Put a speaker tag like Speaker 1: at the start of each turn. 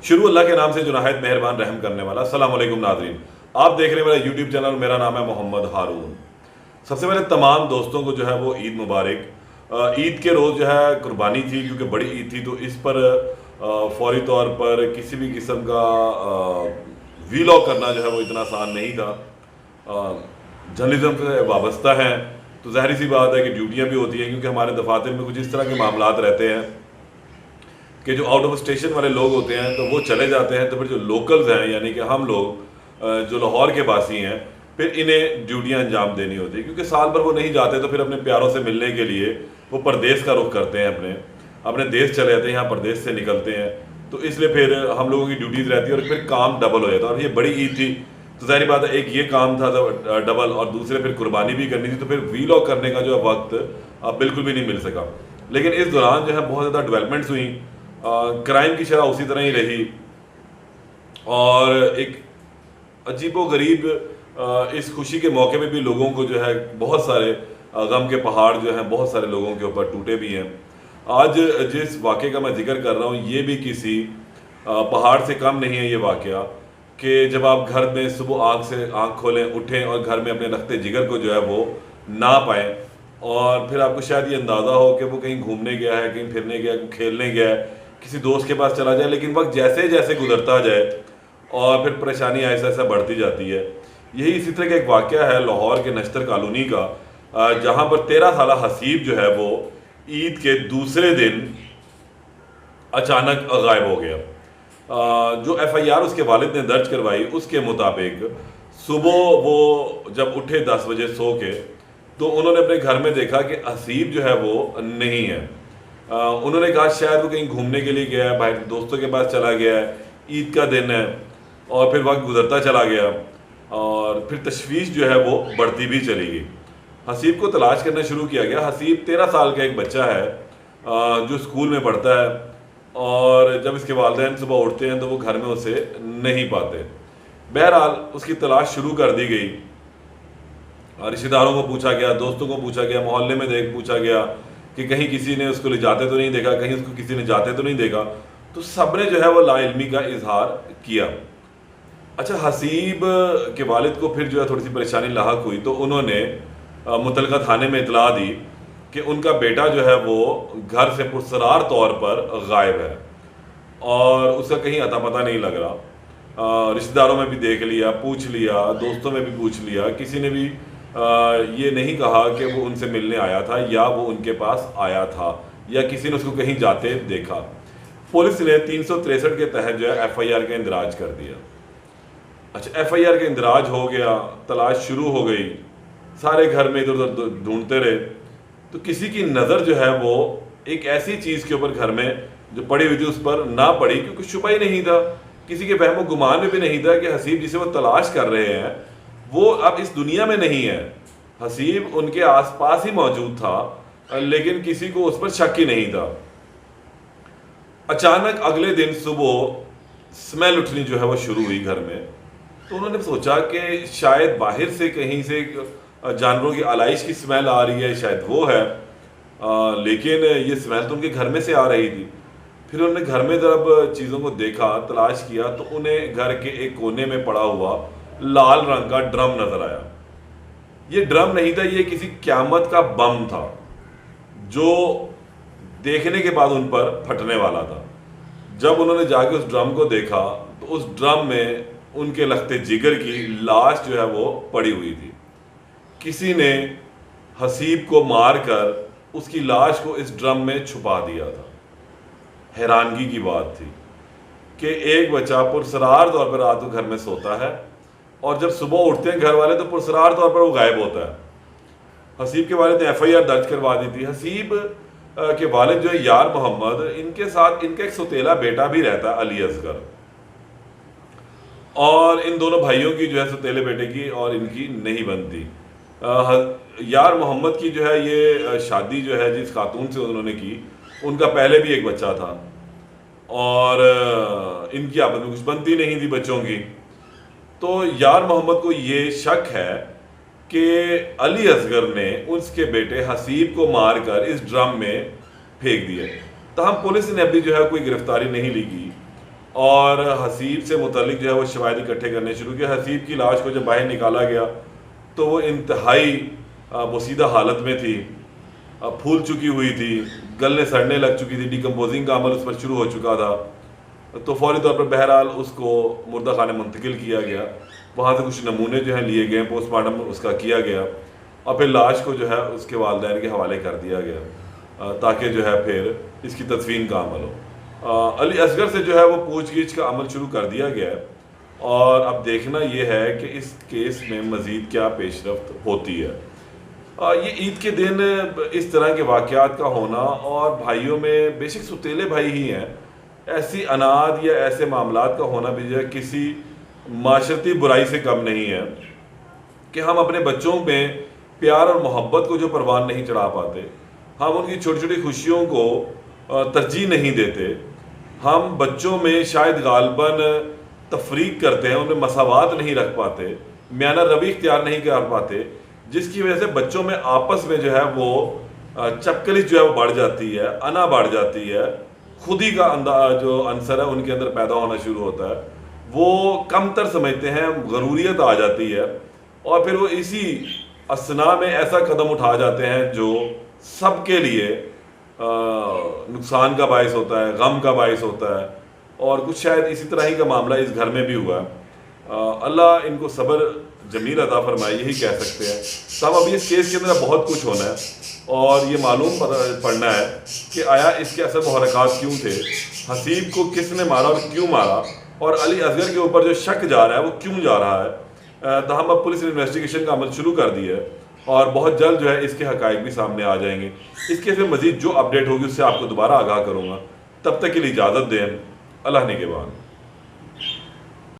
Speaker 1: शुरू अल्लाह के नाम से जो नहायत मेहरबान रहम करने वाला। अस्सलाम वालेकुम नाज़रीन, आप देख रहे हैं मेरा यूट्यूब चैनल। मेरा नाम है मोहम्मद हारून। सबसे पहले तमाम दोस्तों को जो है वो ईद मुबारक। ईद के रोज़ जो है कुर्बानी थी, क्योंकि बड़ी ईद थी, तो इस पर फौरी तौर पर किसी भी किस्म का वीलॉग करना जो है वो इतना आसान नहीं था। जर्नलिज्म से वाबस्ता है तो ज़ाहिर सी बात है कि ड्यूटियाँ भी होती हैं, क्योंकि हमारे दफातर में कुछ इस तरह के मामलात रहते हैं कि जो आउट ऑफ स्टेशन वाले लोग होते हैं तो वो चले जाते हैं, तो फिर जो लोकल्स हैं यानी कि हम लोग जो लाहौर के बासी हैं, फिर इन्हें ड्यूटियां अंजाम देनी होती है। क्योंकि साल भर वो नहीं जाते तो फिर अपने प्यारों से मिलने के लिए वो परदेश का रुख करते हैं, अपने देश चले जाते हैं, यहाँ परदेश से निकलते हैं। तो इसलिए फिर हम लोगों की ड्यूटीज़ रहती है और फिर काम डबल हो जाता है। और ये बड़ी ईद थी तो ज़ाहिर बात है, एक ये काम था डबल, और दूसरे फिर कुर्बानी भी करनी थी, तो फिर वीलॉग करने का जो वक्त बिल्कुल भी नहीं मिल सका। लेकिन इस दौरान जो है बहुत ज़्यादा डेवलपमेंट्स हुई। क्राइम की शरह उसी तरह ही रही, और एक अजीबो गरीब इस खुशी के मौके पे भी लोगों को जो है बहुत सारे गम के पहाड़ जो हैं बहुत सारे लोगों के ऊपर टूटे भी हैं। आज जिस वाक़े का मैं जिक्र कर रहा हूँ, ये भी किसी पहाड़ से कम नहीं है। ये वाक़या कि जब आप घर में सुबह आँख खोलें, उठें और घर में अपने रखते जिगर को जो है वो ना पाएँ, और फिर आपको शायद ये अंदाज़ा हो कि वो कहीं घूमने गया है, कहीं फिरने गया है, खेलने गया है, किसी दोस्त के पास चला जाए, लेकिन वक्त जैसे जैसे गुजरता जाए और फिर परेशानी ऐसा ऐसा बढ़ती जाती है। यही इसी तरह का एक वाक़या है लाहौर के नश्तर कॉलोनी का, जहाँ पर 13 साला हसीब जो है वो ईद के दूसरे दिन अचानक गायब हो गया। जो FIR उसके वालिद ने दर्ज करवाई, उसके मुताबिक सुबह वो जब उठे 10 बजे सो के, तो उन्होंने अपने घर में देखा कि हसीब जो है वो नहीं है। उन्होंने कहा शायद वो कहीं घूमने के लिए गया है, भाई दोस्तों के पास चला गया है, ईद का दिन है। और फिर वक्त गुजरता चला गया और फिर तशवीश जो है वो बढ़ती भी चली गई। हसीब को तलाश करना शुरू किया गया। हसीब 13 साल का एक बच्चा है जो स्कूल में पढ़ता है, और जब इसके वालिदैन सुबह उठते हैं तो वो घर में उसे नहीं पाते। बहरहाल उसकी तलाश शुरू कर दी गई। रिश्तेदारों को पूछा गया, दोस्तों को पूछा गया, मोहल्ले में देख पूछा गया कि कहीं किसी ने उसको ले जाते तो नहीं देखा, कहीं उसको किसी ने जाते तो नहीं देखा। तो सब ने जो है वो लाइल्मी का इजहार किया। अच्छा, हसीब के वालिद को फिर जो है थोड़ी सी परेशानी लाहक हुई, तो उन्होंने मुतलका थाने में इतला दी कि उनका बेटा जो है वो घर से पुरसरार तौर पर गायब है और उसका कहीं अता पता नहीं लग रहा। रिश्तेदारों में भी देख लिया, पूछ लिया, दोस्तों में भी पूछ लिया, किसी ने भी ये नहीं कहा कि वो उनसे मिलने आया था या वो उनके पास आया था या किसी ने उसको कहीं जाते देखा। पुलिस ने 363 के तहत जो है FIR का इंदराज कर दिया। अच्छा, FIR का इंदराज हो गया, तलाश शुरू हो गई, सारे घर में इधर उधर ढूंढते रहे, तो किसी की नज़र जो है वो एक ऐसी चीज़ के ऊपर घर में जो पड़ी हुई थी उस पर ना पड़ी, क्योंकि शुबा ही नहीं था, किसी के वहमो गुमान में भी नहीं था कि हसीब जिसे वो तलाश कर रहे हैं वो अब इस दुनिया में नहीं है। हसीब उनके आसपास ही मौजूद था, लेकिन किसी को उस पर शक ही नहीं था। अचानक अगले दिन सुबह स्मेल उठनी जो है वो शुरू हुई घर में, तो उन्होंने सोचा कि शायद बाहर से कहीं से जानवरों की आलाइश की स्मेल आ रही है, शायद वो है। लेकिन ये स्मेल तो उनके घर में से आ रही थी। फिर उन्होंने घर में जब चीज़ों को देखा, तलाश किया, तो उन्हें घर के एक कोने में पड़ा हुआ लाल रंग का ड्रम नजर आया। ये ड्रम नहीं था, ये किसी क़यामत का बम था जो देखने के बाद उन पर फटने वाला था। जब उन्होंने जाके उस ड्रम को देखा तो उस ड्रम में उनके लखते जिगर की लाश जो है वो पड़ी हुई थी। किसी ने हसीब को मारकर उसकी लाश को इस ड्रम में छुपा दिया था। हैरानगी की बात थी कि एक बच्चा पुरसरार तौर पर रात को घर में सोता है और जब सुबह उठते हैं घर वाले तो पुरसरार तौर पर वो गायब होता है। हसीब के वालिद ने FIR दर्ज करवा दी थी। हसीब के वालिद जो है यार मोहम्मद, इनके साथ इनका एक सौतेला बेटा भी रहता है, अली असगर, और इन दोनों भाइयों की जो है सौतेले बेटे की और इनकी नहीं बनती। यार मोहम्मद की जो है ये शादी जो है जिस खातून से उन्होंने की, उनका पहले भी एक बच्चा था और इनकी आपस में कुछ बनती नहीं थी बच्चों की। तो यार मोहम्मद को ये शक है कि अली असगर ने उसके बेटे हसीब को मारकर इस ड्रम में फेंक दिया। तहम पुलिस ने अभी जो है कोई गिरफ्तारी नहीं ली गई और हसीब से मुतल्लिक जो है वो शवाहिद इकट्ठे करने शुरू किए। हसीब की लाश को जब बाहर निकाला गया तो वो इंतहाई बोसीदा हालत में थी, फूल चुकी हुई थी, गलने सड़ने लग चुकी थी, डिकम्पोजिंग का अमल उस पर शुरू हो चुका था। तो फौरी तौर पर बहरहाल उसको मुर्दा खाने मुंतकिल किया गया। वहाँ से कुछ नमूने जो हैं लिए गए, पोस्टमार्टम उसका किया गया और फिर लाश को जो है उसके वालिदैन के हवाले कर दिया गया ताकि जो है फिर इसकी तदफीन का अमल हो। अली असगर से जो है वो पूछगिछ का अमल शुरू कर दिया गया है और अब देखना ये है कि इस केस में मज़ीद क्या पेशरफ्त होती है। ये ईद के दिन इस तरह के वाक़यात का होना और भाइयों में बेशक सुतीले भाई ही हैं, ऐसी अनाद या ऐसे मामलात का होना भी जो है किसी माशरती बुराई से कम नहीं है कि हम अपने बच्चों में प्यार और मोहब्बत को जो परवान नहीं चढ़ा पाते, हम उनकी छोटी छोटी खुशियों को तरजीह नहीं देते, हम बच्चों में शायद गालबन तफरीक करते हैं, उनमें मसावात नहीं रख पाते, म्याना रवि इख्तियार नहीं कर पाते, जिसकी वजह से बच्चों में आपस में जो है वो चपकलिश जो है वो बढ़ जाती है, अना बढ़ जाती है, खुद ही का जो अंसर है उनके अंदर पैदा होना शुरू होता है, वो कमतर समझते हैं, गरूरियत आ जाती है और फिर वो इसी असना में ऐसा कदम उठा जाते हैं जो सबके लिए नुकसान का बायस होता है, गम का बायस होता है। और कुछ शायद इसी तरह ही का मामला इस घर में भी हुआ है। अल्लाह इनको सब्र जमील अता फरमाए, यही कह सकते हैं। तब अभी इस केस के अंदर बहुत कुछ होना है और ये मालूम पड़ना है कि आया इसके असर मुहरकात क्यों थे, हसीब को किसने मारा और क्यों मारा, और अली असगर के ऊपर जो शक जा रहा है वो क्यों जा रहा है। तो हम अब पुलिस ने इन्वेस्टिगेशन का अमल शुरू कर दिया है और बहुत जल्द जो है इसके हकायक भी सामने आ जाएंगे। इसके से मज़ीद जो अपडेट होगी उससे आपको दोबारा आगाह करूँगा। तब तक के लिए इजाज़त दें। अल्लाह निगहबान।